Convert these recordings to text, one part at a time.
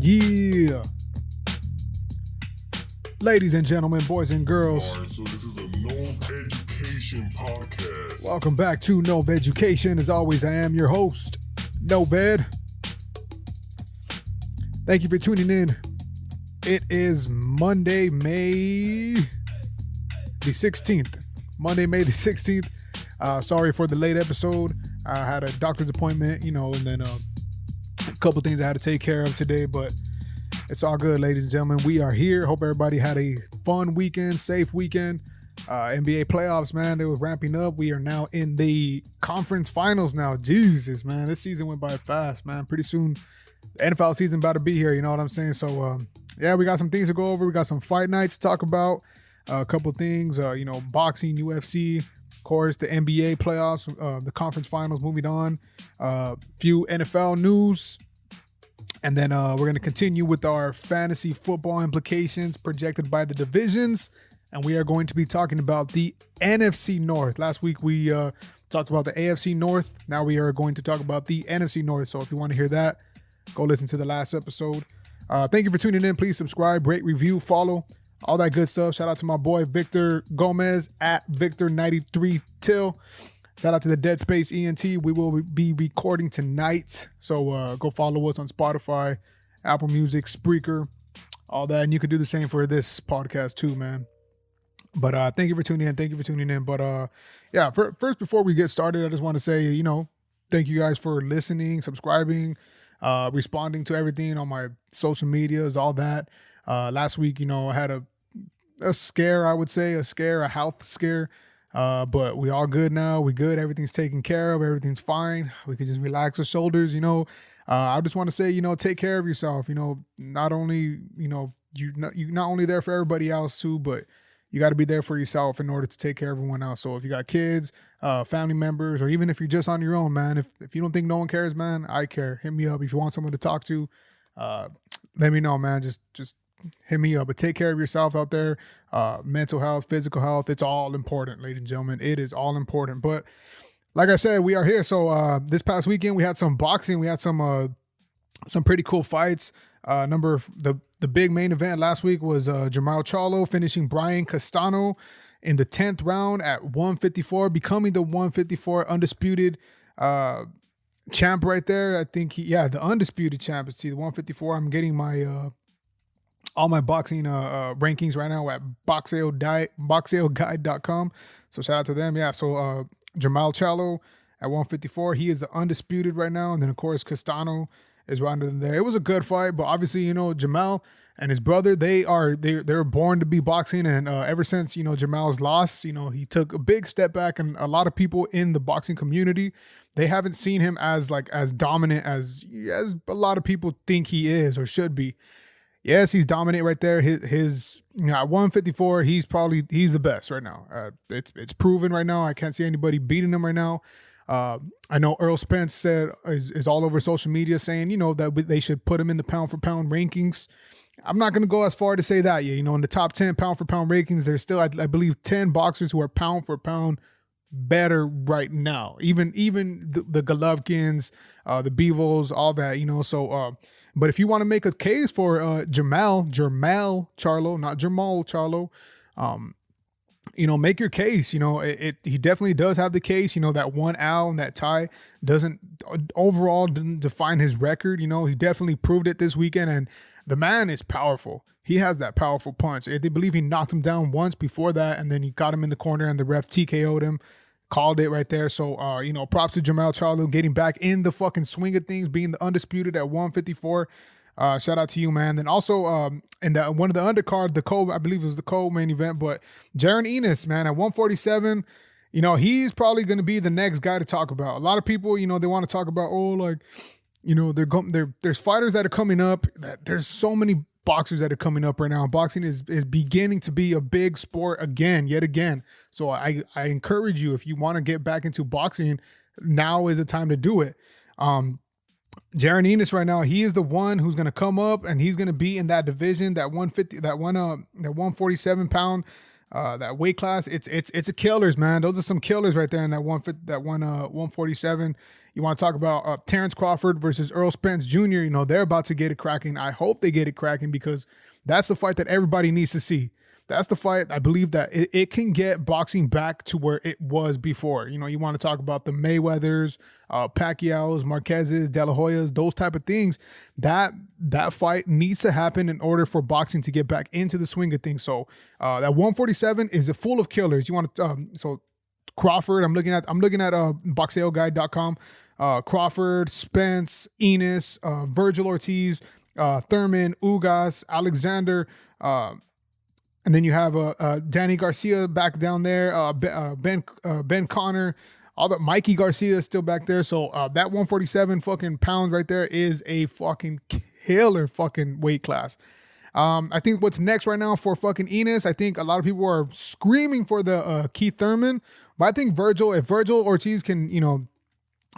Yeah. Ladies and gentlemen, boys and girls. Alright, so this is a NOVEDUCATION podcast. Welcome back to NOVEDUCATION. As always, I am your host, NOVED. Thank you for tuning in. It is Monday, May the 16th. Monday, May the 16th. Sorry for the late episode. I had a doctor's appointment, and then a couple things I had to take care of today, but it's all good, ladies and gentlemen. We are here. Hope everybody had a fun weekend, safe weekend. NBA playoffs, man, they were ramping up. We are now in the conference finals now. Jesus, man, this season went by fast, man. Pretty soon, the NFL season about to be here, you know what I'm saying? So, yeah, we got some things to go over. We got some fight nights to talk about. A couple things, boxing, UFC, of course, the NBA playoffs, the conference finals moving on. Few NFL news. And then we're going to continue with our fantasy football implications projected by the divisions. And we are going to be talking about the NFC North. Last week we talked about the AFC North. Now we are going to talk about the NFC North. So if you want to hear that, go listen to the last episode. Thank you for tuning in. Please subscribe, rate, review, follow, all that good stuff. Shout out to my boy Victor Gomez at Victor93Till. Shout out to the Dead Space ENT. We will be recording tonight. So go follow us on Spotify, Apple Music, Spreaker, all that. And you could do the same for this podcast too, man. But thank you for tuning in. But yeah, first, before we get started, I just want to say, thank you guys for listening, subscribing, responding to everything on my social medias, all that. Last week, I had a scare, I would say, a health scare. But we all good now. We good. Everything's taken care of. Everything's fine. We can just relax our shoulders, I just want to say, take care of yourself. Not only, you're not only there for everybody else too, but you got to be there for yourself in order to take care of everyone else. So if you got kids, family members, or even if you're just on your own, man, if you don't think no one cares, man, I care. Hit me up. If you want someone to talk to, let me know, man. Just hit me up. But take care of yourself out there. Mental health, physical health, it's all important, ladies and gentlemen. It is all important. But like I said, we are here. So this past weekend we had some boxing. We had some pretty cool fights. The big main event last week was Jermall Charlo finishing Brian Castano in the 10th round at 154, becoming the 154 undisputed champ right there. I think the undisputed champ is the 154. I'm getting my all my boxing rankings right now at boxailguide.com. So shout out to them. Yeah, so Jermall Charlo at 154. He is the undisputed right now. And then, of course, Castano is right under there. It was a good fight, but obviously, Jermall and his brother, they're born to be boxing. And ever since, Jermall's loss, he took a big step back. And a lot of people in the boxing community, they haven't seen him as dominant as a lot of people think he is or should be. Yes, he's dominant right there. His at 154, he's the best right now. It's proven right now. I can't see anybody beating him right now. I know Earl Spence said is all over social media saying, that they should put him in the pound for pound rankings. I'm not going to go as far to say that yet. In the top 10 pound for pound rankings, there's still, I believe, 10 boxers who are pound for pound better right now. Even the Golovkins, the Bivol, all that, so, but if you want to make a case for Jermall Charlo, not Jermall Charlo, make your case. He definitely does have the case. That one owl and that tie didn't define his record. He definitely proved it this weekend, and the man is powerful. He has that powerful punch. They believe he knocked him down once before that, and then he got him in the corner, and the ref TKO'd him. Called it right there. So, props to Jermall Charlo getting back in the fucking swing of things, being the undisputed at 154. Shout out to you, man. Then also, in one of the undercard, I believe it was the co-main event, but Jaron Ennis, man, at 147, he's probably going to be the next guy to talk about. A lot of people, they want to talk about, there's fighters that are coming up. There's so many boxers that are coming up right now. Boxing is beginning to be a big sport yet again. So I encourage you, if you want to get back into boxing, now is the time to do it. Jaron Ennis right now, he is the one who's going to come up, and he's going to be in that division, that 150, that 147 pound, that weight class. It's a killers, man. Those are some killers right there in that 147. You want to talk about Terence Crawford versus Earl Spence Jr. You know, they're about to get it cracking. I hope they get it cracking because that's the fight that everybody needs to see. That's the fight. I believe that it can get boxing back to where it was before. You know, you want to talk about the Mayweathers, Pacquiao's, Marquez's, De La Hoya's, those type of things. That fight needs to happen in order for boxing to get back into the swing of things. So that 147 is full of killers. You want to so Crawford. I'm looking at boxeoguide.com. Crawford, Spence, Enos, Virgil Ortiz, Thurman, Ugas, Alexander. And then you have Danny Garcia back down there, Ben Connor, all the Mikey Garcia is still back there. So that 147 fucking pounds right there is a fucking killer fucking weight class. I think what's next right now for fucking Enos, I think a lot of people are screaming for the Keith Thurman, but I think if Virgil Ortiz can, you know,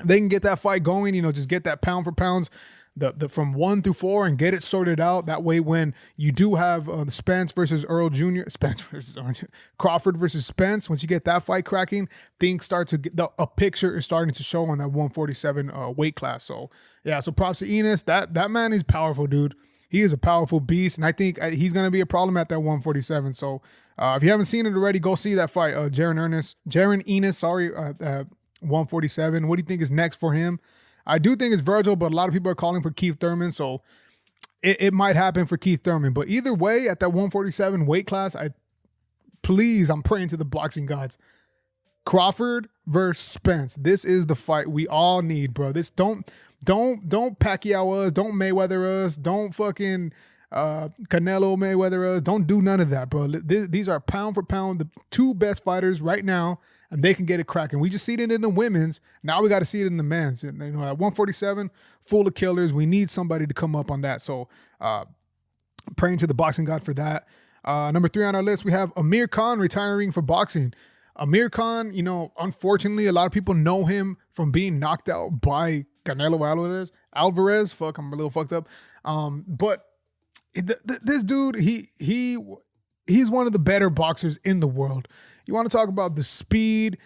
they can get that fight going, you know, just get that pound for pounds, the from 1 through 4 and get it sorted out. That way, when you do have the Spence versus Earl Jr., Crawford versus Spence, once you get that fight cracking, things start to get, a picture is starting to show on that 147 weight class. So yeah, so props to Enos. That man is powerful, dude. He is a powerful beast, and I think he's going to be a problem at that 147. So if you haven't seen it already, go see that fight. Jaron Enos, 147. What do you think is next for him? I do think it's Virgil, but a lot of people are calling for Keith Thurman, so it might happen for Keith Thurman. But either way, at that 147 weight class, I'm praying to the boxing gods. Crawford versus Spence. This is the fight we all need, bro. This don't Pacquiao us, don't Mayweather us, don't fucking Canelo Mayweather us. Don't do none of that, bro. These are pound for pound the two best fighters right now, and they can get it cracking. We just see it in the women's. Now we got to see it in the men's. And you know, at 147, full of killers. We need somebody to come up on that. So praying to the boxing god for that. Number 3 on our list, we have Amir Khan retiring for boxing. Amir Khan, you know, unfortunately, a lot of people know him from being knocked out by Canelo Alvarez. Fuck, I'm a little fucked up. But this dude, he's one of the better boxers in the world. You want to talk about the speed,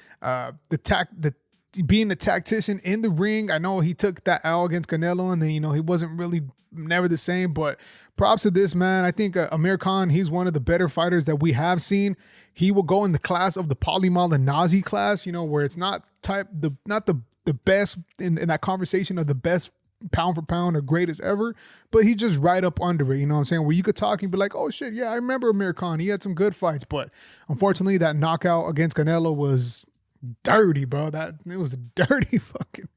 being a tactician in the ring. I know he took that L against Canelo, and then, you know, he wasn't really never the same, but props to this man. I think Amir Khan, he's one of the better fighters that we have seen. He will go in the class of the Paulie Malignaggi class, you know, where it's not the best in that conversation of the best pound for pound or greatest ever, but he's just right up under it, you know what I'm saying? Where you could talk and be like, oh shit, yeah, I remember Amir Khan. He had some good fights, but unfortunately that knockout against Canelo was dirty, bro. It was dirty fucking.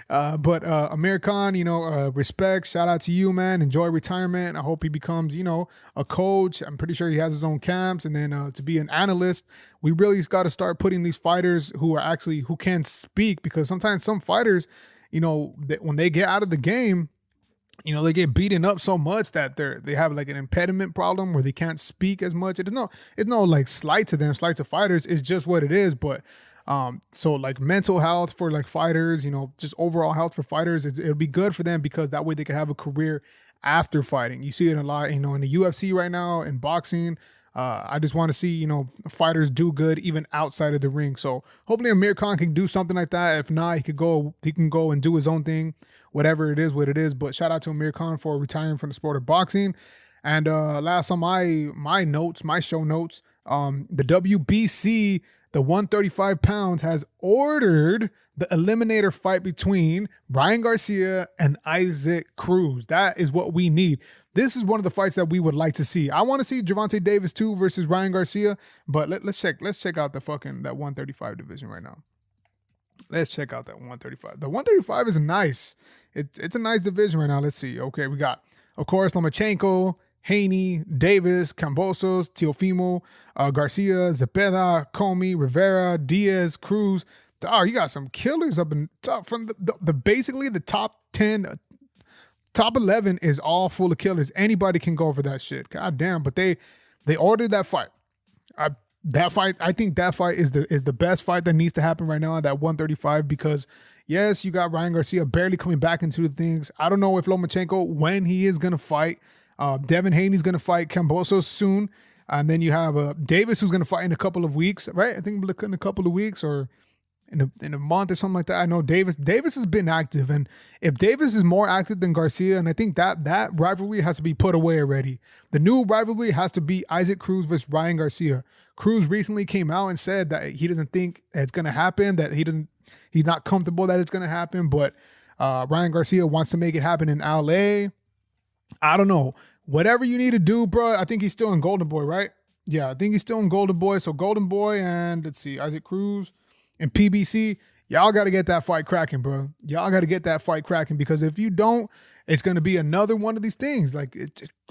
But Amir Khan, you know, respect, shout out to you, man. Enjoy retirement. I hope he becomes, you know, a coach. I'm pretty sure he has his own camps, and then to be an analyst. We really got to start putting these fighters who can speak, because sometimes some fighters, you know, when they get out of the game, you know, they get beaten up so much that they have like an impediment problem where they can't speak as much. It's no like slight to them, slight to fighters. It's just what it is. But so like mental health for like fighters, you know, just overall health for fighters, it'll be good for them, because that way they can have a career after fighting. You see it a lot, you know, in the UFC right now, in boxing. I just want to see, you know, fighters do good even outside of the ring. So hopefully Amir Khan can do something like that. If not, he can go and do his own thing, whatever it is, what it is. But shout out to Amir Khan for retiring from the sport of boxing. And last on my show notes, the WBC, the 135 pounds, has ordered the eliminator fight between Ryan Garcia and Isaac Cruz. That is what we need. This is one of the fights that we would like to see. I want to see Gervonta Davis too versus Ryan Garcia, but let's check out that 135 division right now. Let's check out that 135. The 135 is nice. It's a nice division right now. Let's see. Okay, we got, of course, Lomachenko, Haney, Davis, Cambosos, Teofimo, Garcia, Zepeda, Comey, Rivera, Diaz, Cruz. Oh, you got some killers up in top. From the basically the top 10, top 11 is all full of killers. Anybody can go over that shit. God damn! But they ordered that fight. I think that fight is the best fight that needs to happen right now at that 135, because yes, you got Ryan Garcia barely coming back into the things. I don't know if Lomachenko, when he is gonna fight. Devin Haney's gonna fight Cambosos soon, and then you have Davis, who's gonna fight in a couple of weeks, right? I think in a couple of weeks, or in a month or something like that. I know Davis has been active, and if Davis is more active than Garcia, and I think that rivalry has to be put away already. The new rivalry has to be Isaac Cruz versus Ryan Garcia. Cruz recently came out and said that he doesn't think it's going to happen, that he's not comfortable that it's going to happen, but Ryan Garcia wants to make it happen in LA. I don't know. Whatever you need to do, bro. I think he's still in Golden Boy, right? Yeah, I think he's still in Golden Boy. So Golden Boy and let's see, Isaac Cruz and PBC. Y'all got to get that fight cracking, bro. Y'all got to get that fight cracking, because if you don't, it's going to be another one of these things. Like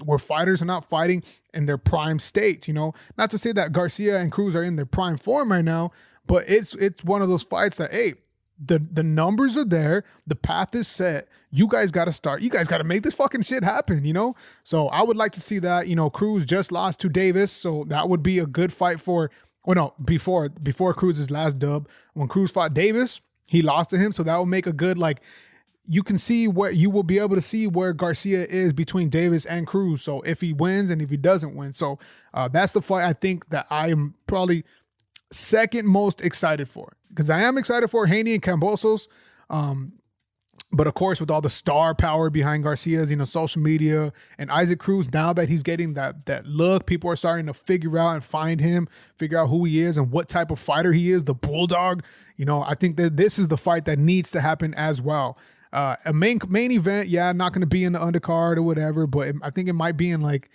where fighters are not fighting in their prime state, you know. Not to say that Garcia and Cruz are in their prime form right now, but it's one of those fights that, hey, the numbers are there. The path is set. You guys got to start. You guys got to make this fucking shit happen, you know? So I would like to see that. You know, Cruz just lost to Davis, so that would be a good fight for, well, no, before Cruz's last dub. When Cruz fought Davis, he lost to him, so that will make a good, like, you can see where you will be able to see where Garcia is between Davis and Cruz. So if he wins and if he doesn't win. So that's the fight I think that I am probably second most excited for, because I am excited for Haney and Cambosos. But of course, with all the star power behind Garcia's, you know, social media, and Isaac Cruz, now that he's getting that look, people are starting to figure out and find him, figure out who he is and what type of fighter he is, the bulldog. You know, I think that this is the fight that needs to happen as well. A main event, yeah, not going to be in the undercard or whatever, but I think it might be in like,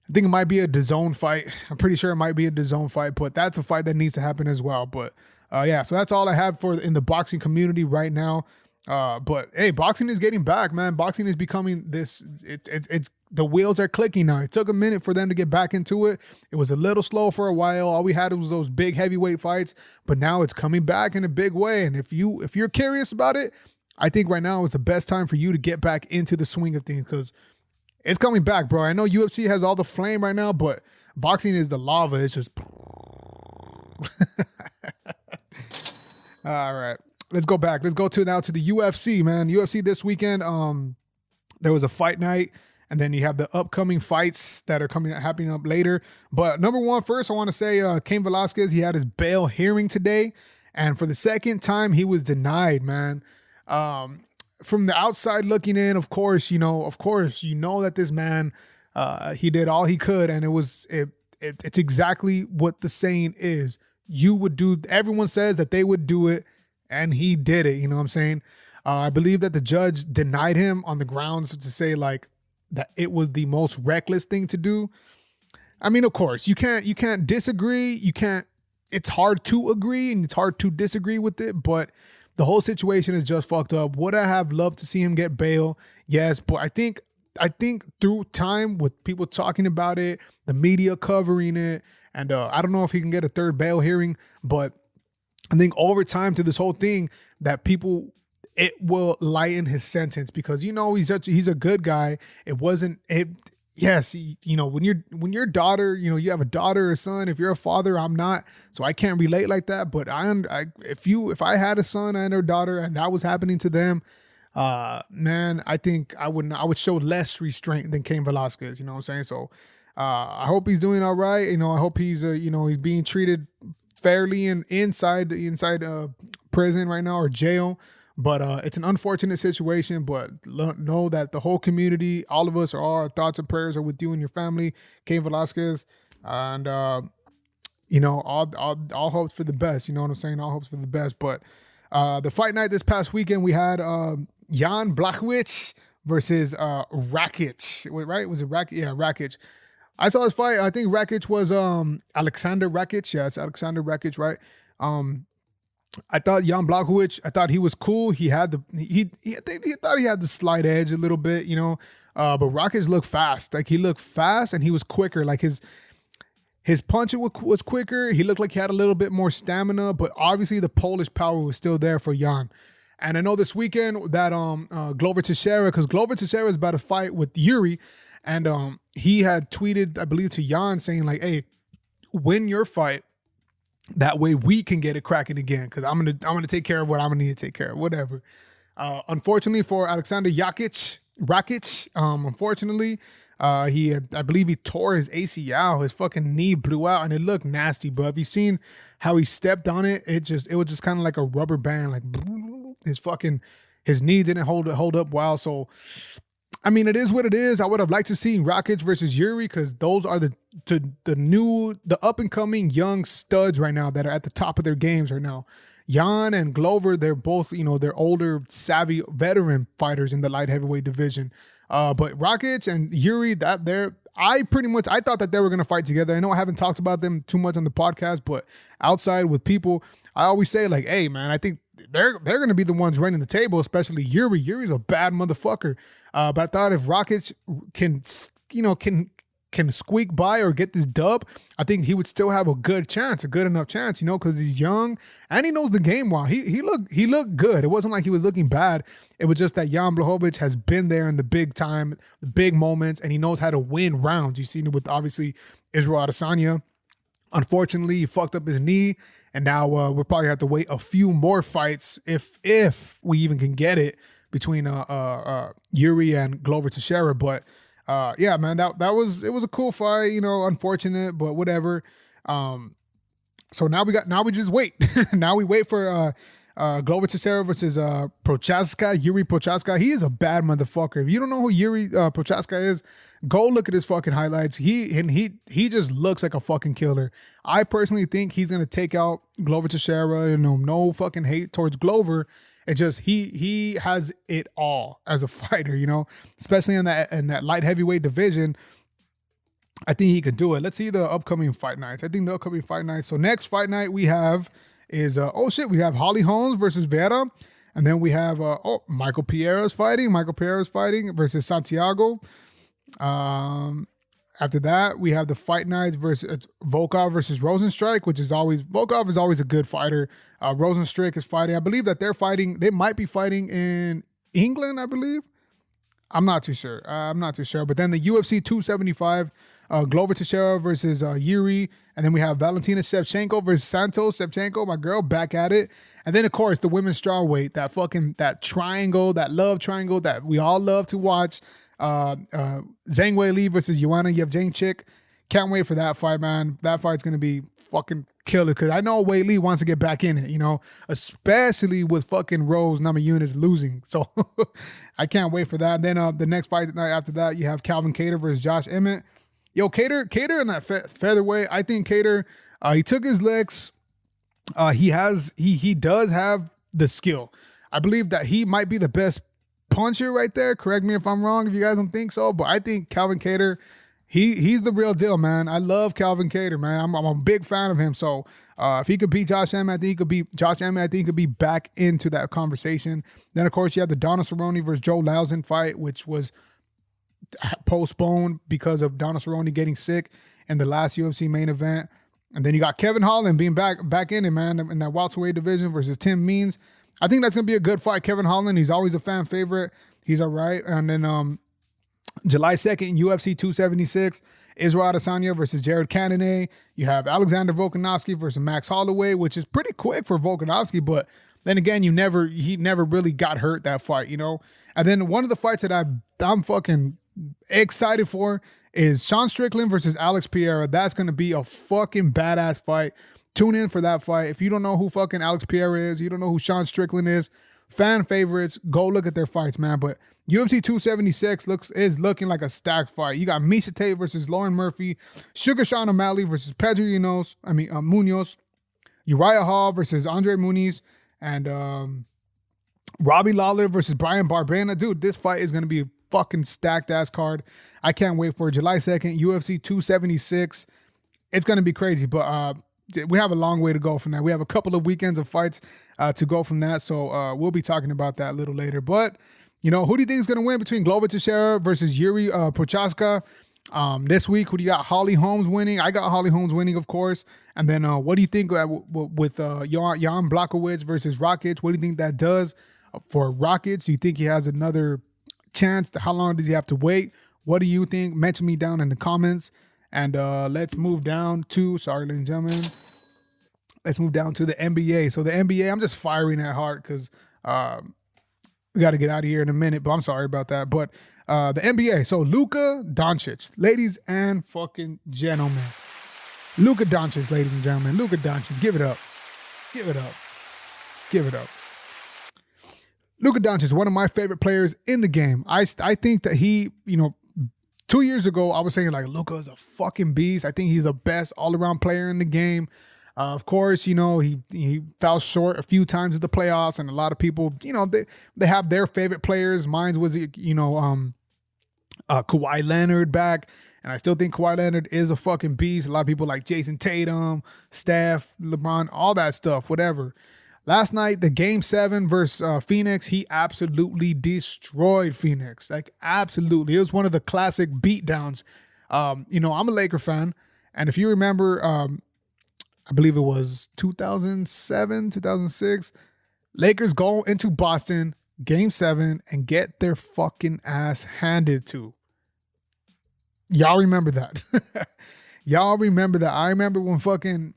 I think it might be a DAZN fight. I'm pretty sure it might be a DAZN fight, but that's a fight that needs to happen as well. But yeah, so that's all I have for in the boxing community right now. But hey, boxing is getting back, man. Boxing is becoming this. It's the wheels are clicking now. It took a minute for them to get back into it. It was a little slow for a while. All we had was those big heavyweight fights, but now it's coming back in a big way. And if you're curious about it, I think right now is the best time for you to get back into the swing of things, because it's coming back, bro. I know UFC has all the flame right now, but boxing is the lava. It's just all right. Let's go back. Let's go now to the UFC, man. UFC this weekend. There was a fight night, and then you have the upcoming fights that are happening up later. But number one, first, I want to say Cain Velasquez, he had his bail hearing today, and for the second time, he was denied, man. From the outside looking in, of course, you know that this man, he did all he could, and it's exactly what the saying is. You would do. Everyone says that they would do it, and he did it. You know what I'm saying? I believe that the judge denied him on the grounds to say like that it was the most reckless thing to do. I mean, of course, you can't disagree. You can't. It's hard to agree and it's hard to disagree with it, but the whole situation is just fucked up. Would I have loved to see him get bail? Yes, but I think through time with people talking about it, the media covering it, and I don't know if he can get a third bail hearing, but I think over time to this whole thing that it will lighten his sentence, because, you know, he's a good guy. Yes, you know, when your daughter, you know, you have a daughter or a son, if you're a father, I'm not, so I can't relate like that. But if I had a son and a daughter and that was happening to them, man, I think I would show less restraint than Cain Velasquez. You know what I'm saying? So I hope he's doing all right. You know, I hope he's he's being treated fairly and inside prison right now, or jail. But it's an unfortunate situation, but know that the whole community, all of us, our thoughts and prayers are with you and your family, Cain Velasquez, and all hopes for the best. You know what I'm saying? All hopes for the best. But the fight night this past weekend, we had Jan Blachowicz versus Rakic. Wait, right? Was it Rakic? Yeah, Rakic. I saw this fight. I think Rakic was Alexander Rakic. Yeah, it's Alexander Rakic, right? I thought Jan Blachowicz, I thought he was cool. He had he thought he had the slight edge a little bit, you know. But Rakic looked fast. Like, he looked fast and he was quicker. Like, his punch was quicker. He looked like he had a little bit more stamina, but obviously the Polish power was still there for Jan. And I know this weekend that Glover Teixeira, because Glover Teixeira is about to fight with Yuri, and he had tweeted, I believe, to Jan saying like, "Hey, win your fight. That way we can get it cracking again, because I'm gonna take care of what I'm gonna need to take care of, whatever." Unfortunately for Alexander Rakic, unfortunately, I believe he tore his ACL. His fucking knee blew out, and it looked nasty. But have you seen how he stepped on it? It was just kind of like a rubber band. Like his knee didn't hold up well. So I mean, it is what it is. I would have liked to see Rakic versus Yuri because those are the up and coming young studs right now that are at the top of their games right now. Jan and Glover, they're both, they're older, savvy veteran fighters in the light heavyweight division. But Rakic and Yuri, I thought that they were going to fight together. I know I haven't talked about them too much on the podcast, but outside with people, I always say like, hey man, I think they're going to be the ones running the table, especially Yuri. Yuri's a bad motherfucker. But I thought if Rakic can squeak by or get this dub, I think he would still have a good enough chance, because he's young and he knows the game well. He looked good. It wasn't like he was looking bad. It was just that Jan Blachowicz has been there in the big time, the big moments, and he knows how to win rounds. You've seen it with obviously Israel Adesanya. Unfortunately, he fucked up his knee, and now we'll probably have to wait a few more fights if we even can get it between Yuri and Glover Teixeira. But yeah, man, it was a cool fight. Unfortunate, but whatever. So now we just wait. Now we wait for Glover Teixeira versus Yuri Prochaska. He is a bad motherfucker. If you don't know who Yuri Prochaska is, go look at his fucking highlights. He just looks like a fucking killer. I personally think he's gonna take out Glover Teixeira. No fucking hate towards Glover. It just he has it all as a fighter. Especially in that light heavyweight division. I think he could do it. Let's see the upcoming fight nights. So next fight night we have is we have Holly Holmes versus Vera, and then we have Michael Pierre is fighting versus Santiago. After that we have the fight nights versus Volkov versus Rosenstrike, which is Volkov is always a good fighter. Rosenstrike is fighting. I believe that they might be fighting in England, I believe. I'm not too sure. But then the UFC 275, Glover Teixeira versus Yuri. And then we have Valentina Shevchenko versus Santos Shevchenko, my girl, back at it. And then, of course, the women's strawweight, that triangle, that love triangle that we all love to watch. Zengwei Lee versus Joanna Jędrzejczyk. Can't wait for that fight, man. That fight's going to be fucking killer because I know Wei Lee wants to get back in it, especially with fucking Rose Namajunas losing. So I can't wait for that. And then the next fight night after that, you have Calvin Kader versus Josh Emmett. Yo, Kader in that featherweight, I think Kader, he took his licks. He does have the skill. I believe that he might be the best puncher right there. Correct me if I'm wrong if you guys don't think so, but I think Calvin Kader, he's the real deal, man. I love Calvin Kader, man. I'm a big fan of him. So if he could beat Josh Emmett, I think he could be back into that conversation. Then, of course, you have the Donna Cerrone versus Joe Lauzon fight, which was postponed because of Donna Cerrone getting sick in the last UFC main event. And then you got Kevin Holland being back in it, man, in that welterweight division versus Tim Means. I think that's going to be a good fight. Kevin Holland, he's always a fan favorite. He's all right. And then July 2nd, UFC 276, Israel Adesanya versus Jared Cannonier. You have Alexander Volkanovski versus Max Holloway, which is pretty quick for Volkanovski, but then again, he never really got hurt that fight, And then one of the fights that I'm fucking excited for is Sean Strickland versus Alex Pereira. That's going to be a fucking badass fight. Tune in for that fight. If you don't know who fucking Alex Pereira is, you don't know who Sean Strickland is, fan favorites, go look at their fights, man. But UFC 276 is looking like a stacked fight. You got Misha Tate versus Lauren Murphy, Sugar Sean O'Malley versus Pedro Munoz, Uriah Hall versus Andre Muniz, and Robbie Lawler versus Brian Barbena. Dude, this fight is going to be a fucking stacked ass card. I can't wait for it. July 2nd, UFC 276. It's going to be crazy, but we have a long way to go from that. We have a couple of weekends of fights to go from that, so we'll be talking about that a little later. But, who do you think is going to win between Glover Teixeira versus Yuri Prochaska? This week, who do you got? Holly Holmes winning. I got Holly Holmes winning, of course. And then what do you think with Jan Blachowicz versus Rakic? What do you think that does for Rakic? Do you think he has another chance? How long does he have to wait? What do you think? Mention me down in the comments. And let's move down to, sorry, ladies and gentlemen, let's move down to the NBA. So the NBA, I'm just firing at heart because We got to get out of here in a minute, but I'm sorry about that. But the NBA. So Luka Doncic, ladies and fucking gentlemen. Luka Doncic, ladies and gentlemen. Luka Doncic, give it up. Give it up. Give it up. Luka Doncic, one of my favorite players in the game. I think that he, 2 years ago, I was saying like Luka is a fucking beast. I think he's the best all-around player in the game. Of course, he fell short a few times in the playoffs, and a lot of people, they have their favorite players. Mine was, Kawhi Leonard back, and I still think Kawhi Leonard is a fucking beast. A lot of people like Jason Tatum, Steph, LeBron, all that stuff, whatever. Last night, the Game 7 versus Phoenix, he absolutely destroyed Phoenix. Like, absolutely. It was one of the classic beatdowns. I'm a Laker fan, and if you remember, I believe it was 2007, 2006, Lakers go into Boston, Game 7, and get their fucking ass handed to. Y'all remember that. Y'all remember that. I remember when fucking,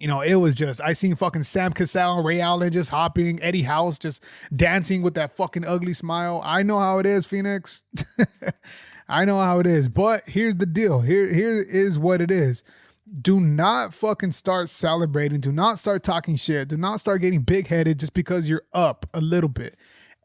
it was just, I seen fucking Sam Cassell, Ray Allen just hopping, Eddie House just dancing with that fucking ugly smile. I know how it is, Phoenix. I know how it is. But here's the deal. Here is what it is. Do not fucking start celebrating. Do not start talking shit. Do not start getting big-headed just because you're up a little bit.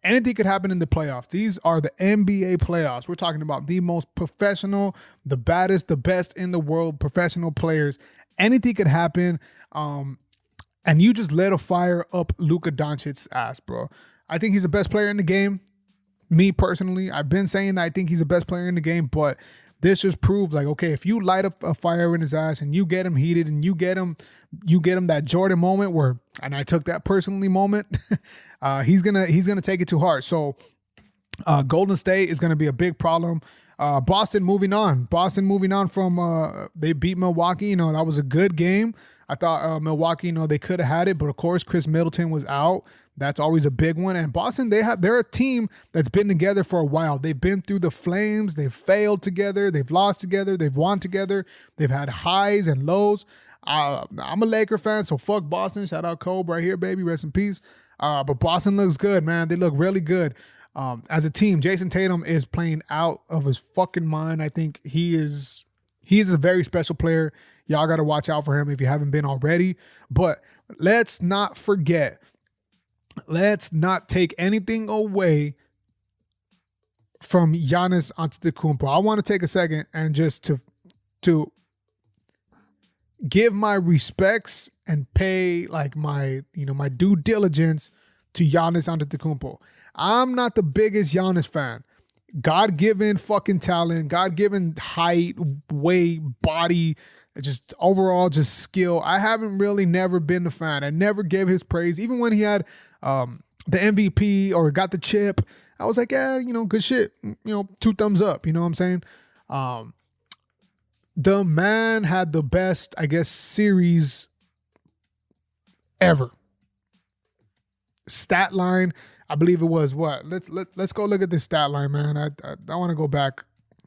Anything could happen in the playoffs. These are the NBA playoffs. We're talking about the most professional, the baddest, the best in the world professional players. Anything could happen. And you just let a fire up Luka Doncic's ass, bro. I think he's the best player in the game. Me personally, I've been saying that I think he's the best player in the game, but this just proves like, okay, if you light up a fire in his ass and you get him heated and you get him that Jordan moment where, and I took that personally moment, he's gonna take it too hard. So Golden State is gonna be a big problem. Boston moving on from they beat Milwaukee. That was a good game. I thought Milwaukee, they could have had it, but of course Chris Middleton was out. That's always a big one. And Boston, they're a team that's been together for a while. They've been through the flames. They've failed together. They've lost together. They've won together. They've had highs and lows. I'm a Laker fan, so fuck Boston. Shout out Kobe right here, baby. Rest in peace. But Boston looks good, man. They look really good. As a team, Jason Tatum is playing out of his fucking mind. I think he's a very special player. Y'all got to watch out for him if you haven't been already. But let's not forget, let's not take anything away from Giannis Antetokounmpo. I want to take a second and just to give my respects and pay like my due diligence to Giannis Antetokounmpo. I'm not the biggest Giannis fan. God-given fucking talent, God-given height, weight, body, just overall just skill. I haven't really never been a fan. I never gave his praise. Even when he had the MVP or got the chip, I was like, yeah, good shit. 2 thumbs up. You know what I'm saying? The man had the best, I guess, series ever. Stat line, I believe it was what? Let's go look at this stat line, man. I want to go back.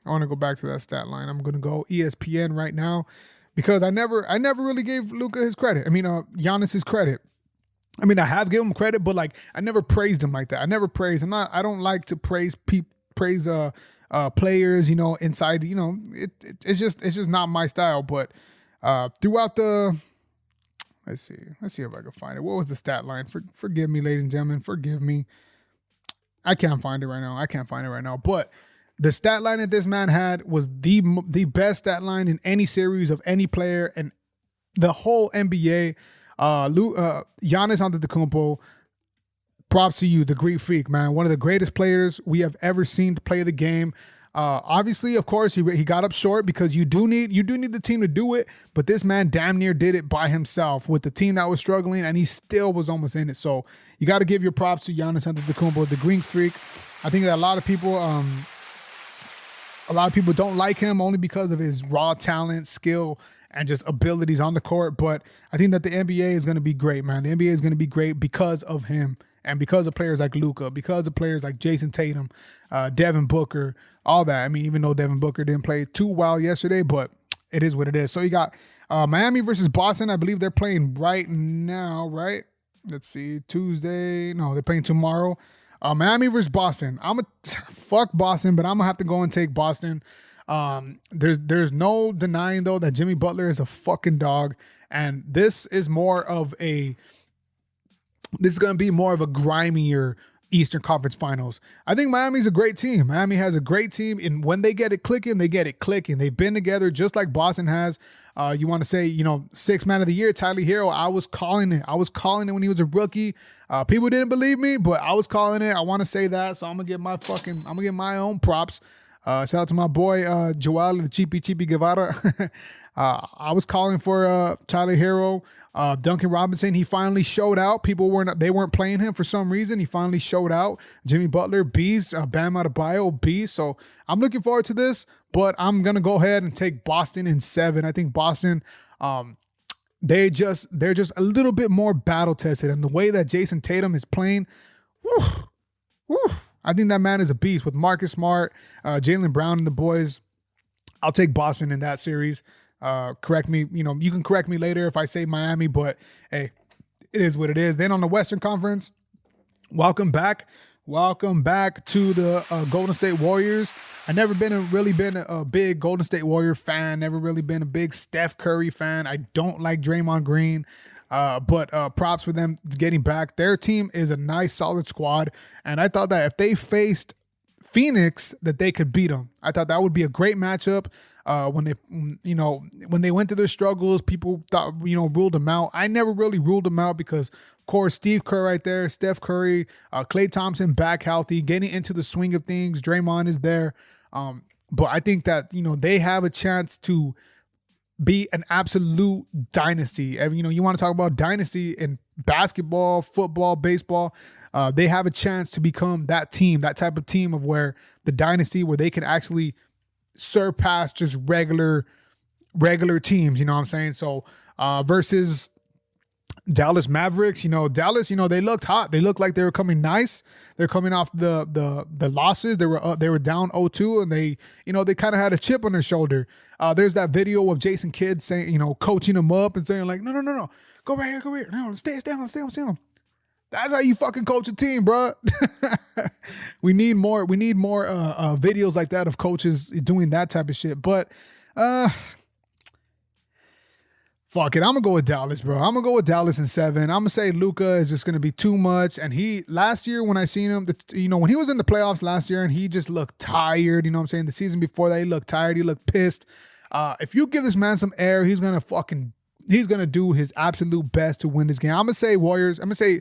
I want to go back to that stat line. I'm going to go ESPN right now because I never really gave Luka his credit. I mean, Giannis his credit. I mean, I have given him credit, but like I never praised him like that. I never praised. I don't like to praise players. Inside. It's just not my style. But throughout the. Let's see if I can find it. What was the stat line? Forgive me, ladies and gentlemen. Forgive me. I can't find it right now. But the stat line that this man had was the best stat line in any series of any player and the whole NBA. Giannis Antetokounmpo, props to you, the Greek Freak, man. One of the greatest players we have ever seen play the game. Obviously, of course, he got up short because you do need the team to do it, but this man damn near did it by himself with the team that was struggling, and he still was almost in it. So you got to give your props to Giannis Antetokounmpo, the Greek Freak. I think that a lot of people don't like him only because of his raw talent, skill, and just abilities on the court. But I think that the NBA is going to be great, man. The NBA is going to be great because of him. And because of players like Luka, because of players like Jason Tatum, Devin Booker, all that. I mean, even though Devin Booker didn't play too well yesterday, but it is what it is. So you got Miami versus Boston. I believe they're playing right now, right? Let's see, Tuesday. No, they're playing tomorrow. Miami versus Boston. Fuck Boston, but I'm gonna have to go and take Boston. There's no denying though that Jimmy Butler is a fucking dog, and this is gonna be more of a grimier Eastern Conference Finals. I think Miami's a great team. Miami has a great team, and when they get it clicking, they get it clicking. They've been together just like Boston has. You want to say, sixth man of the year, Tyler Hero. I was calling it. When he was a rookie. People didn't believe me, but I was calling it. I want to say that, so I'm gonna get my own props. Shout out to my boy Joanna, the Chippy Guevara. I was calling for Tyler Hero. Duncan Robinson, he finally showed out. People weren't playing him for some reason. He finally showed out. Jimmy Butler, beast. Bam Adebayo, beast. So I'm looking forward to this, but I'm gonna go ahead and take Boston in 7. I think Boston, they're just a little bit more battle tested, and the way that Jason Tatum is playing, I think that man is a beast with Marcus Smart, Jaylen Brown, and the boys. I'll take Boston in that series. Correct me, you can correct me later if I say Miami, but hey, it is what it is. Then on the Western Conference, welcome back to the Golden State Warriors. I never really been a big Golden State Warrior fan, never really been a big Steph Curry fan. I don't like Draymond Green. But props for them getting back. Their team is a nice, solid squad, and I thought that if they faced Phoenix, that they could beat them. I thought that would be a great matchup. When they went through their struggles, people thought, ruled them out. I never really ruled them out because, of course, Steve Kerr right there, Steph Curry, Klay Thompson back healthy, getting into the swing of things. Draymond is there. But I think that, they have a chance to be an absolute dynasty. You want to talk about dynasty in basketball, football, baseball. They have a chance to become that team, that type of team of where the dynasty where they can actually surpass just regular teams. You know what I'm saying? So versus Dallas Mavericks, Dallas, they looked hot. They looked like they were coming nice. They're coming off the losses. They were down 0-2, and they kind of had a chip on their shoulder. There's that video of Jason Kidd saying, coaching them up and saying like, no, go right here, no, stay down. That's how you fucking coach a team, bro. We need more videos like that of coaches doing that type of shit. But fuck it. I'm going to go with Dallas, bro. I'm going to go with Dallas in 7. I'm going to say Luka is just going to be too much. And last year when I seen him, when he was in the playoffs last year and he just looked tired, you know what I'm saying? The season before that, he looked tired. He looked pissed. If you give this man some air, he's going to do his absolute best to win this game. I'm going to say Warriors. I'm going to say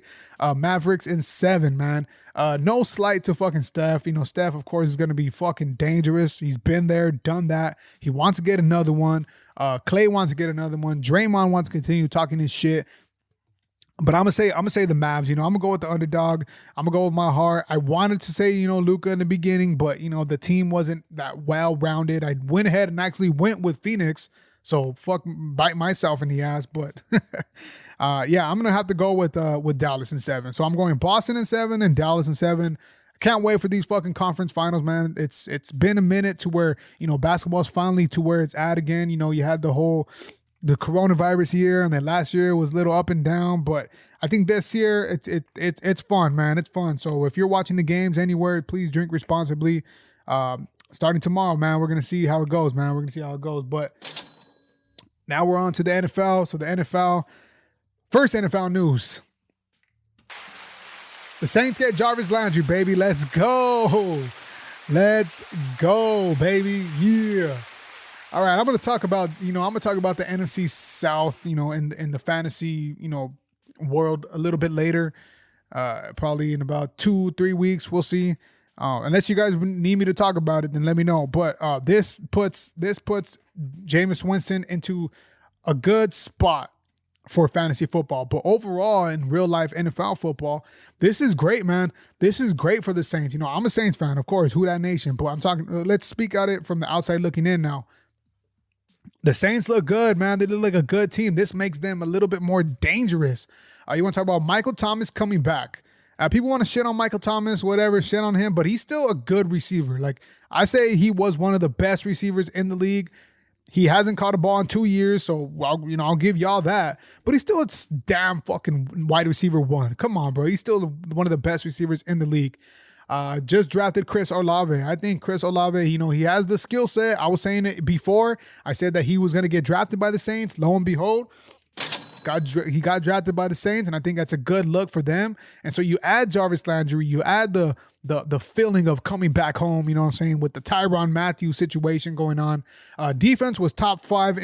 Mavericks in 7, man. No slight to fucking Steph. Steph, of course, is going to be fucking dangerous. He's been there, done that. He wants to get another one. Klay wants to get another one. Draymond wants to continue talking his shit. But I'm gonna say the Mavs. I'm gonna go with the underdog. I'm gonna go with my heart. I wanted to say Luka in the beginning, but the team wasn't that well rounded. I went ahead and actually went with Phoenix. So bite myself in the ass. But yeah, I'm gonna have to go with Dallas in 7. So I'm going Boston in 7 and Dallas in 7. Can't wait for these fucking conference finals, man. It's been a minute to where, basketball's finally to where it's at again. You had the coronavirus year, and then last year was a little up and down, but I think this year it's fun, man. It's fun. So if you're watching the games anywhere, please drink responsibly. Starting tomorrow, man, we're going to see how it goes, man. But now we're on to the NFL. So the NFL, first NFL news. The Saints get Jarvis Landry, baby. Let's go. Baby. Yeah. All right, I'm going to talk about, the NFC South, in the fantasy, world a little bit later, probably in about 2-3 weeks. We'll see. Unless you guys need me to talk about it, then let me know. But this puts Jameis Winston into a good spot for fantasy football. But overall, in real life NFL football, this is great, man. This is great for the Saints. I'm a Saints fan, of course. Who that nation? But I'm talking. Let's speak at it from the outside looking in now. The Saints look good, man. They look like a good team. This makes them a little bit more dangerous. You want to talk about Michael Thomas coming back? People want to shit on Michael Thomas, whatever, shit on him, but he's still a good receiver. Like I say, he was one of the best receivers in the league. He hasn't caught a ball in 2 years, so I'll give y'all that. But he's still a damn fucking wide receiver one. Come on, bro. He's still one of the best receivers in the league. Just drafted Chris Olave. I think Chris Olave, he has the skill set. I was saying it before. I said that he was going to get drafted by the Saints. Lo and behold, he got drafted by the Saints, and I think that's a good look for them. And so you add Jarvis Landry, you add the feeling of coming back home, you know what I'm saying, with the Tyrann Mathieu situation going on. Defense was top 5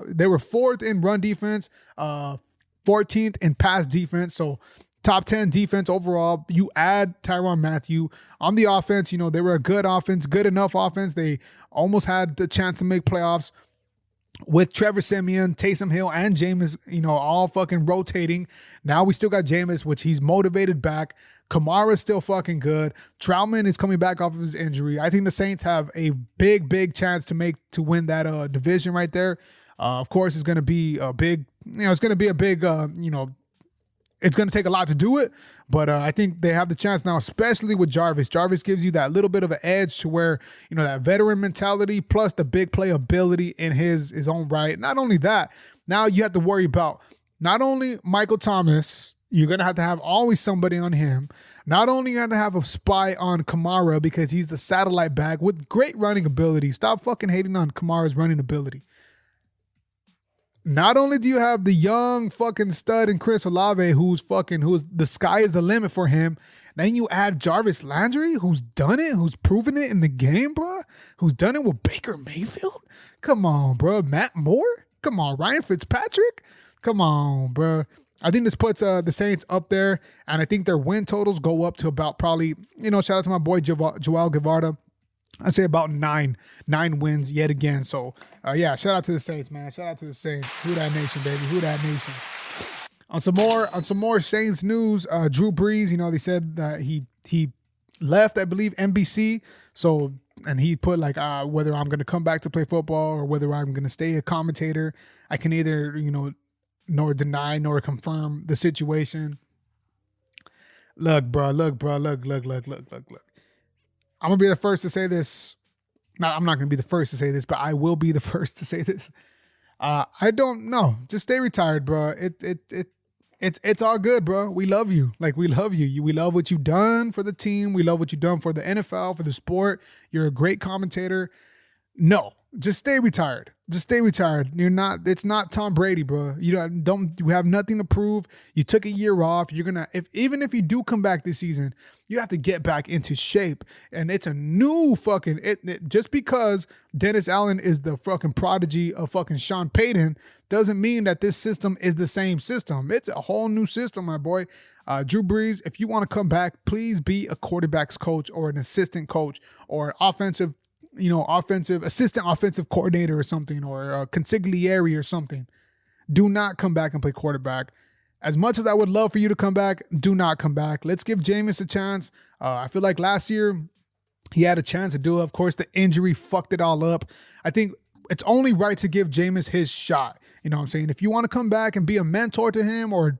they were 4th in run defense, 14th in pass defense. So top 10 defense overall. You add Tyrann Mathieu on the offense. They were a good offense, good enough offense. They almost had the chance to make playoffs with Trevor Siemian, Taysom Hill, and Jameis, all fucking rotating. Now we still got Jameis, which he's motivated back. Kamara's still fucking good. Troutman is coming back off of his injury. I think the Saints have a big chance to win that division right there. Of course, it's going to be a big, it's going to be a big, it's going to take a lot to do it, but I think they have the chance now, especially with Jarvis. Jarvis gives you that little bit of an edge to where, that veteran mentality plus the big play ability in his own right. Not only that, now you have to worry about not only Michael Thomas, you're going to have always somebody on him. Not only you have to have a spy on Kamara because he's the satellite back with great running ability. Stop fucking hating on Kamara's running ability. Not only do you have the young fucking stud in Chris Olave, who's the sky is the limit for him. Then you add Jarvis Landry, who's done it, who's proven it in the game, bro. Who's done it with Baker Mayfield. Come on, bro. Matt Moore. Come on, Ryan Fitzpatrick. Come on, bro. I think this puts the Saints up there, and I think their win totals go up to about probably, shout out to my boy Joel Guevara. I'd say about nine wins yet again. So, shout out to the Saints, man. Shout out to the Saints. Who that nation, baby? Who that nation? On some more Saints news, Drew Brees, they said that he left, I believe, NBC. So, and he put whether I'm going to come back to play football or whether I'm going to stay a commentator, I can either, nor deny nor confirm the situation. Look. I'm going to be the first to say this. No, I'm not going to be the first to say this, but I will be the first to say this. I don't know. Just stay retired, bro. It's all good, bro. We love you. We love you. We love what you've done for the team. We love what you've done for the NFL, for the sport. You're a great commentator. No, just stay retired. Just stay retired. It's not Tom Brady, bro. You have nothing to prove. You took a year off. You're going to, even if you do come back this season, you have to get back into shape. And it's a new fucking, just because Dennis Allen is the fucking prodigy of fucking Sean Payton doesn't mean that this system is the same system. It's a whole new system, my boy. Drew Brees, if you want to come back, please be a quarterback's coach or an assistant coach or offensive assistant offensive coordinator or something, or a consigliere or something. Do not come back and play quarterback. As much as I would love for you to come back, do not come back. Let's give Jameis a chance. I feel like last year he had a chance to do it. Of course, the injury fucked it all up. I think it's only right to give Jameis his shot. You know what I'm saying? If you want to come back and be a mentor to him or,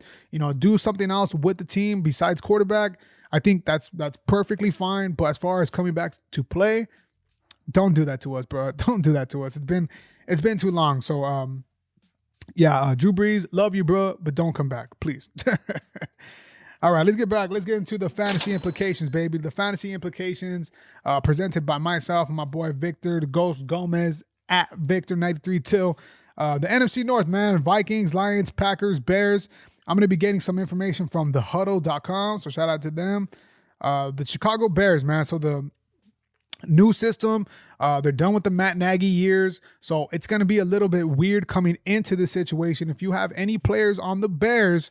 do something else with the team besides quarterback, I think that's perfectly fine. But as far as coming back to play, don't do that to us, bro. Don't do that to us. It's been too long. So, Drew Brees, love you, bro, but don't come back, please. All right, let's get back. Let's get into the fantasy implications, baby. The fantasy implications presented by myself and my boy Victor, the Ghost Gomez, at Victor93Till. The NFC North, man. Vikings, Lions, Packers, Bears. I'm going to be getting some information from thehuddle.com, so shout out to them. The Chicago Bears, man. So the new system, they're done with the Matt Nagy years, so it's going to be a little bit weird coming into this situation. If you have any players on the Bears,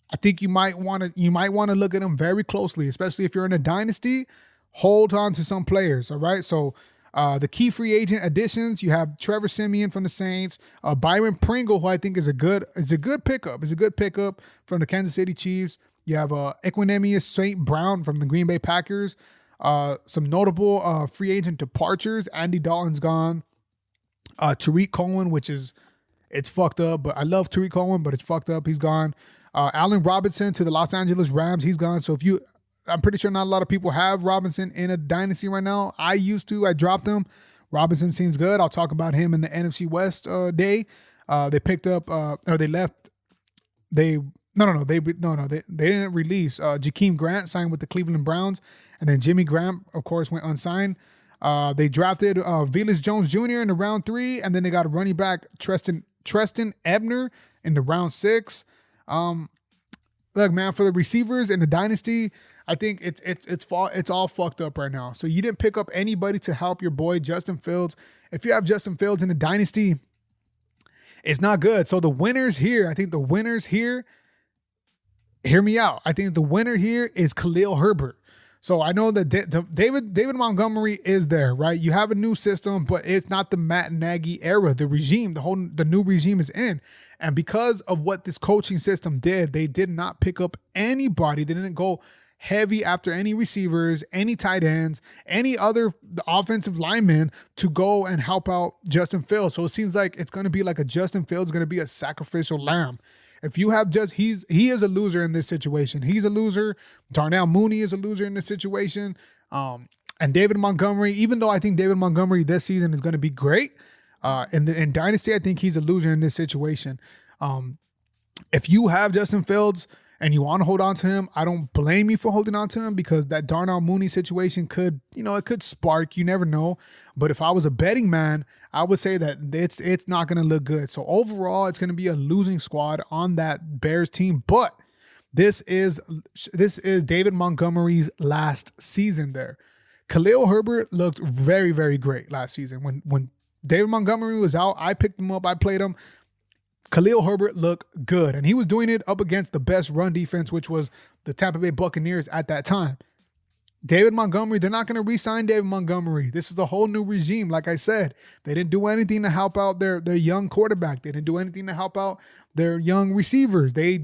I think you might want to look at them very closely, especially if you're in a dynasty. Hold on to some players, all right? So the key free agent additions, you have Trevor Siemian from the Saints, Byron Pringle, who I think is a good pickup. Is a good pickup from the Kansas City Chiefs. You have Equanimous St. Brown from the Green Bay Packers. Some notable free agent departures. Andy Dalton's gone. Tariq Cohen, it's fucked up, but I love Tariq Cohen, but it's fucked up. He's gone. Allen Robinson to the Los Angeles Rams. He's gone. So I'm pretty sure not a lot of people have Robinson in a dynasty right now. I used to. I dropped him Robinson seems good. I'll talk about him in the NFC West day. They picked up, or they left. They didn't release. Jakeem Grant signed with the Cleveland Browns, and then Jimmy Graham, of course, went unsigned. They drafted Velus Jones Jr. in the round 3, and then they got a running back Treston Ebner in the round 6. Look, man, for the receivers in the dynasty, I think it's all fucked up right now. So you didn't pick up anybody to help your boy Justin Fields. If you have Justin Fields in the dynasty, it's not good. So the winners here, I think the winners here, hear me out. I think the winner here is Khalil Herbert. So I know that David Montgomery is there, right? You have a new system, but it's not the Matt Nagy era. The regime, the new regime is in. And because of what this coaching system did, they did not pick up anybody. They didn't go heavy after any receivers, any tight ends, any other offensive linemen to go and help out Justin Fields. So it seems like it's going to be like a Justin Fields going to be a sacrificial lamb. If you have he is a loser in this situation. He's a loser. Darnell Mooney is a loser in this situation. And David Montgomery, even though I think David Montgomery this season is going to be great, in Dynasty, I think he's a loser in this situation. If you have Justin Fields and you want to hold on to him, I don't blame you for holding on to him because that Darnell Mooney situation could spark. You never know. But if I was a betting man, I would say that it's not going to look good. So overall, it's going to be a losing squad on that Bears team. But this is David Montgomery's last season there. Khalil Herbert looked very, very great last season. When David Montgomery was out, I picked him up. I played him. Khalil Herbert looked good, and he was doing it up against the best run defense, which was the Tampa Bay Buccaneers at that time. David Montgomery, they're not going to re-sign David Montgomery. This is a whole new regime. Like I said, they didn't do anything to help out their young quarterback. They didn't do anything to help out their young receivers. They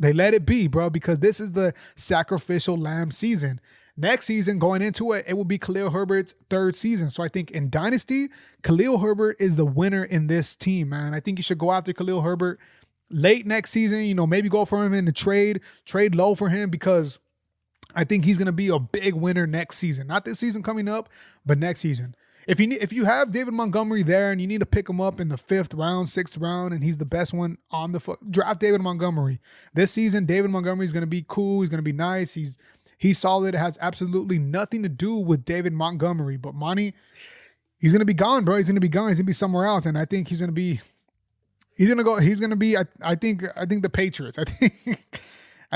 let it be, bro, because this is the sacrificial lamb season. Next season, going into it, it will be Khalil Herbert's 3rd season. So I think in Dynasty, Khalil Herbert is the winner in this team, man. I think you should go after Khalil Herbert late next season. Maybe go for him in the trade low for him because I think he's going to be a big winner next season. Not this season coming up, but next season. If you have David Montgomery there and you need to pick him up in the 5th round, 6th round, and he's the best one on the draft David Montgomery. This season, David Montgomery is going to be cool. He's going to be nice. He's solid. It has absolutely nothing to do with David Montgomery. But Monty, he's going to be gone, bro. He's going to be gone. He's going to be somewhere else. And I think he's going to be I think the Patriots. I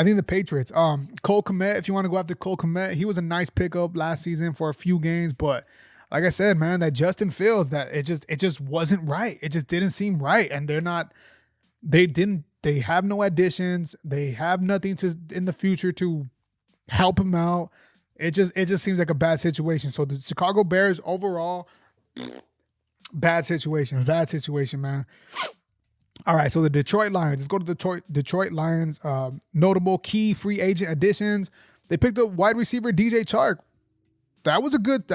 think the Patriots. Cole Kmet, if you want to go after Cole Kmet, he was a nice pickup last season for a few games. But like I said, man, that Justin Fields, that it just wasn't right. It just didn't seem right. And they have no additions. They have nothing in the future to help him out. It just seems like a bad situation. So the Chicago Bears overall, bad situation, man. All right, so the Detroit Lions. Let's go to the Detroit Lions. Notable key free agent additions. They picked up wide receiver DJ Chark. That was a good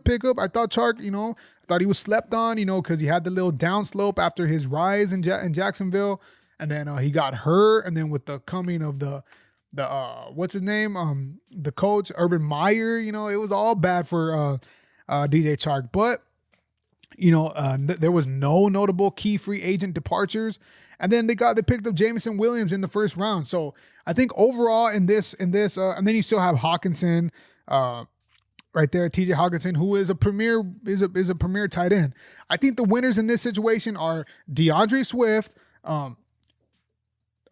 pickup. I thought Chark, I thought he was slept on, because he had the little downslope after his rise in Jacksonville, and then he got hurt, and then with the coming of the what's his name? The coach, Urban Meyer, it was all bad for DJ Chark. But, there was no notable key free agent departures. And then they picked up Jameson Williams in the 1st round. So I think overall in this, and then you still have Hawkinson, right there, TJ Hawkinson, who is a premier tight end. I think the winners in this situation are DeAndre Swift,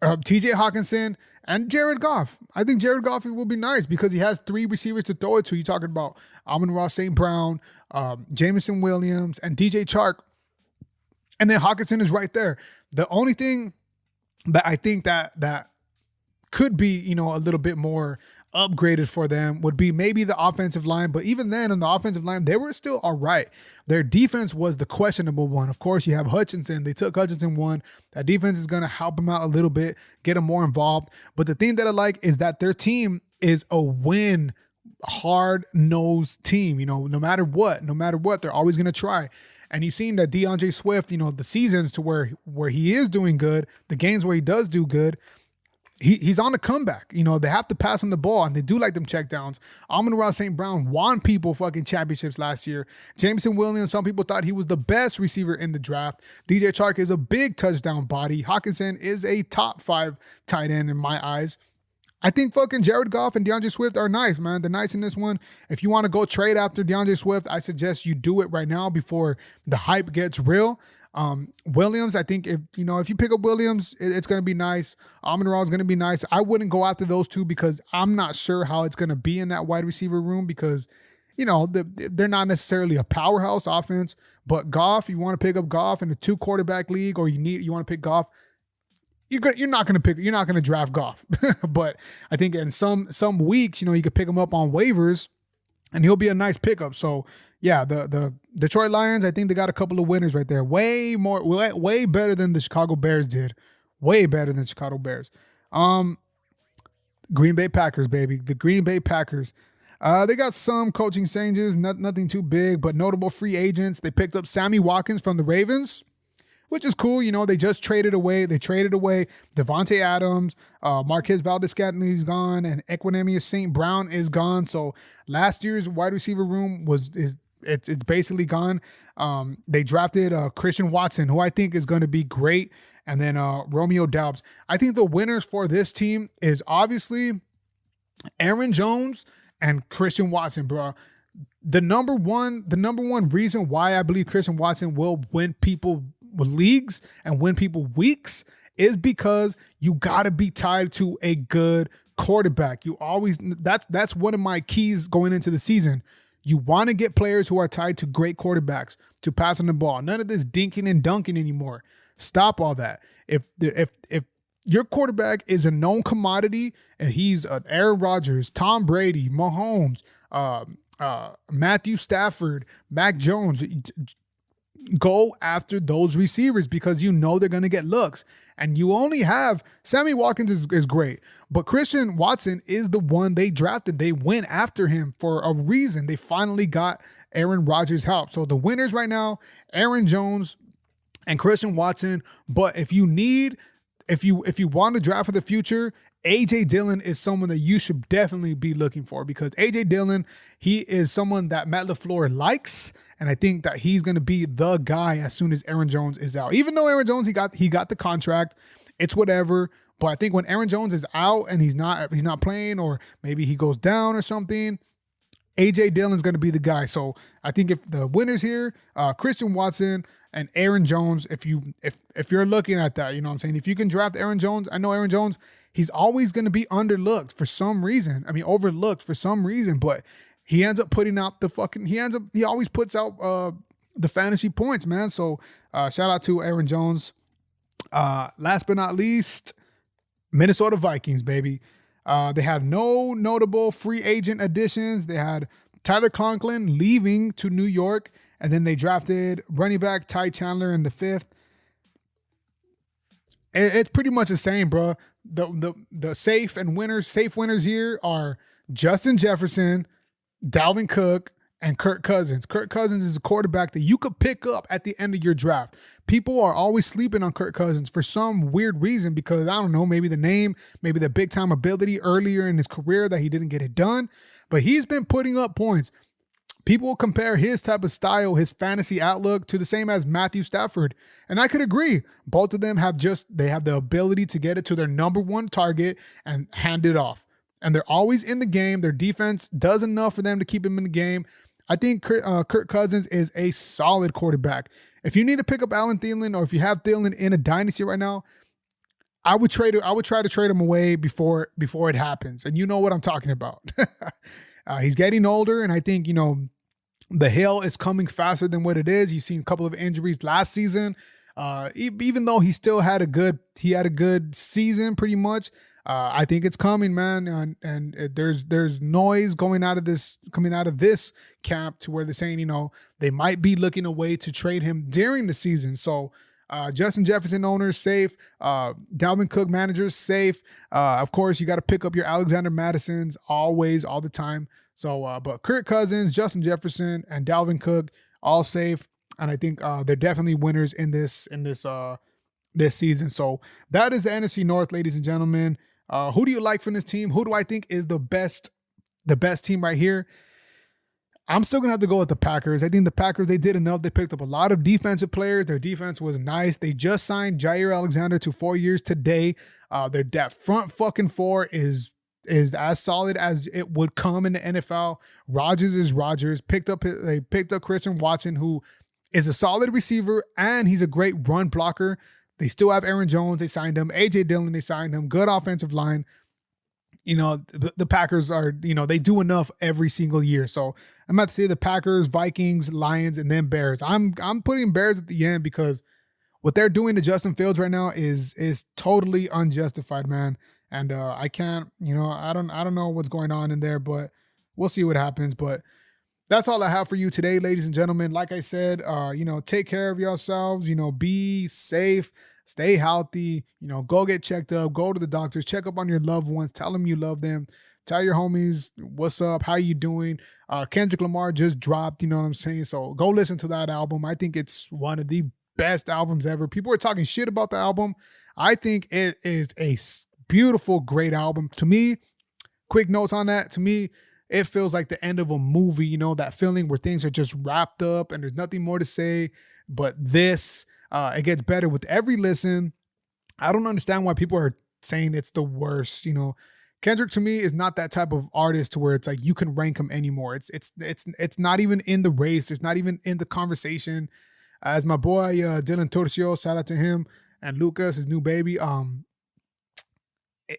TJ Hawkinson, and Jared Goff. I think Jared Goff will be nice because he has 3 receivers to throw it to. You're talking about Amon-Ra St. Brown, Jameson Williams, and DJ Chark. And then Hawkinson is right there. The only thing that I think that could be, a little bit more upgraded for them would be maybe the offensive line. But even then, on the offensive line, they were still all right. Their defense was the questionable one. Of course, you have Hutchinson. They took Hutchinson one. That defense is going to help them out a little bit, get them more involved. But the thing that I like is that their team is a win, hard-nosed team. No matter what, they're always going to try. And you've seen that DeAndre Swift, the seasons to where he is doing good, the games where he does do good, he's on the comeback. You know, they have to pass him the ball, and they do like them checkdowns. Amon-Ra St. Brown won people fucking championships last year. Jameson Williams, some people thought he was the best receiver in the draft. DJ Chark is a big touchdown body. Hawkinson is a top 5 tight end in my eyes. I think fucking Jared Goff and DeAndre Swift are nice, man. They're nice in this one. If you want to go trade after DeAndre Swift, I suggest you do it right now before the hype gets real. Williams, I think if you pick up Williams, it's going to be nice. Amon-Ra is going to be nice. I wouldn't go after those two because I'm not sure how it's going to be in that wide receiver room because, they're not necessarily a powerhouse offense. But Goff, you want to pick up Goff in a 2 quarterback league, or you want to pick Goff. You're not going to draft Goff. But I think in some weeks, you could pick him up on waivers and he'll be a nice pickup. So yeah, the Detroit Lions, I think they got a couple of winners right there. Way better than the Chicago Bears did. Way better than Chicago Bears. Green Bay Packers, baby. The Green Bay Packers. They got some coaching changes, nothing too big, but notable free agents. They picked up Sammy Watkins from the Ravens, which is cool. They just traded away. They traded away Devontae Adams, Marquez Valdez-Scantling is gone, and Equanimeous St. Brown is gone. So last year's wide receiver room it's basically gone. They drafted Christian Watson, who I think is going to be great, and then Romeo Doubs. I think the winners for this team is obviously Aaron Jones and Christian Watson, bro. The number one reason why I believe Christian Watson will win people leagues and win people weeks is because you got to be tied to a good quarterback. That's one of my keys going into the season. You want to get players who are tied to great quarterbacks to pass on the ball. None of this dinking and dunking anymore. Stop all that. If your quarterback is a known commodity and he's an Aaron Rodgers, Tom Brady, Mahomes, Matthew Stafford, Mac Jones, go after those receivers because they're going to get looks. And you only have Sammy Watkins is great, but Christian Watson is the one they drafted. They went after him for a reason. They finally got Aaron Rodgers' help. So the winners right now, Aaron Jones and Christian Watson. But if you want to draft for the future, A.J. Dillon is someone that you should definitely be looking for because A.J. Dillon, he is someone that Matt LaFleur likes, and I think that he's going to be the guy as soon as Aaron Jones is out. Even though Aaron Jones, he got the contract, it's whatever. But I think when Aaron Jones is out and he's not playing, or maybe he goes down or something, A.J. Dillon's going to be the guy. So I think if the winners here, Christian Watson and Aaron Jones, if you're looking at that, you know what I'm saying? If you can draft Aaron Jones, I know Aaron Jones, he's always going to be overlooked for some reason, but he ends up putting out he always puts out the fantasy points, man. So shout out to Aaron Jones. Last but not least, Minnesota Vikings, baby. They had no notable free agent additions. They had Tyler Conklin leaving to New York, and then they drafted running back Ty Chandler in the 5th. It's pretty much the same, bro. The safe winners here are Justin Jefferson, Dalvin Cook, and Kirk Cousins. Kirk Cousins is a quarterback that you could pick up at the end of your draft. People are always sleeping on Kirk Cousins for some weird reason because, I don't know, maybe the name, maybe the big-time ability earlier in his career that he didn't get it done. But he's been putting up points. People compare his type of style, his fantasy outlook, to the same as Matthew Stafford. And I could agree. Both of them have the ability to get it to their number one target and hand it off. And they're always in the game. Their defense does enough for them to keep him in the game. I think Kirk Cousins is a solid quarterback. If you need to pick up Allen Thielen, or if you have Thielen in a dynasty right now, I would try to trade him away before it happens. And you know what I'm talking about. He's getting older, and I think, the hill is coming faster than what it is. You've seen a couple of injuries last season. Even though he still had a good season pretty much. I think it's coming, man. And there's noise coming out of this camp to where they're saying, they might be looking a way to trade him during the season. So Justin Jefferson owners safe. Dalvin Cook managers safe. Of course, you got to pick up your Alexander Madisons always, all the time. So, but Kirk Cousins, Justin Jefferson, and Dalvin Cook all safe. And I think they're definitely winners in this season. So that is the NFC North, ladies and gentlemen. Who do you like from this team? Who do I think is the best team right here? I'm still going to have to go with the Packers. I think the Packers, they did enough. They picked up a lot of defensive players. Their defense was nice. They just signed Jair Alexander to 4 years today. Their depth front fucking four is as solid as it would come in the NFL. Rodgers is Rodgers. They picked up Christian Watson, who is a solid receiver, and he's a great run blocker. They still have Aaron Jones. They signed him. A.J. Dillon, they signed him. Good offensive line. You know, the Packers are, you know, they do enough every single year. So I'm about to say the Packers, Vikings, Lions, and then Bears. I'm putting Bears at the end because what they're doing to Justin Fields right now is totally unjustified, man. And I can't, you know, I don't know what's going on in there, but we'll see what happens. But that's all I have for you today, ladies and gentlemen. Like I said, you know, take care of yourselves, you know, be safe. Stay healthy, you know, go get checked up, go to the doctors, check up on your loved ones, tell them you love them, tell your homies what's up, how you doing. Kendrick Lamar just dropped, you know what I'm saying? So go listen to that album. I think it's one of the best albums ever. People are talking shit about the album. I think it is a beautiful, great album. To me, quick notes on that, to me, it feels like the end of a movie, you know, that feeling where things are just wrapped up and there's nothing more to say. But this, it gets better with every listen. I don't understand why people are saying it's the worst. You know, Kendrick to me is not that type of artist to where it's like you can rank him anymore. It's not even in the race. It's not even in the conversation. As my boy Dylan Torcio, shout out to him, and Lucas, his new baby.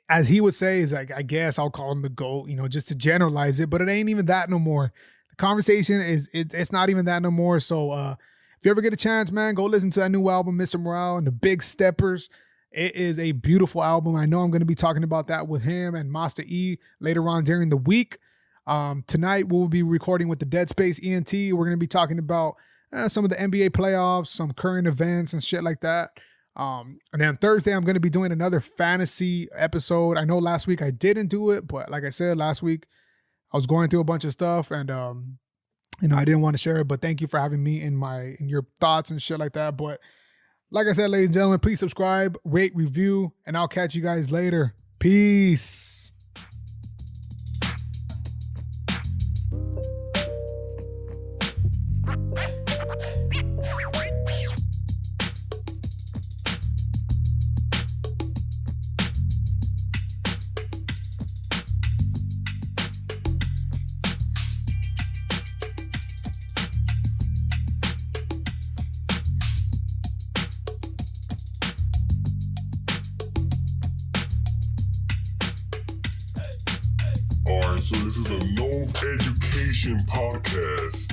As he would say, is like, I guess I'll call him the GOAT, you know, just to generalize it, but it ain't even that no more. The conversation it's not even that no more. So if you ever get a chance, man, go listen to that new album, Mr. Morale and the Big Steppers. It is a beautiful album. I know I'm going to be talking about that with him and Master E later on during the week. Tonight, we'll be recording with the Dead Space ENT. We're going to be talking about some of the NBA playoffs, some current events and shit like that. And then Thursday, I'm going to be doing another fantasy episode. I know last week I didn't do it, but like I said, last week I was going through a bunch of stuff and, you know, I didn't want to share it, but thank you for having me in your thoughts and shit like that. But like I said, ladies and gentlemen, please subscribe, rate, review, and I'll catch you guys later. Peace. Alright, so this is a NOVEDUCATION podcast.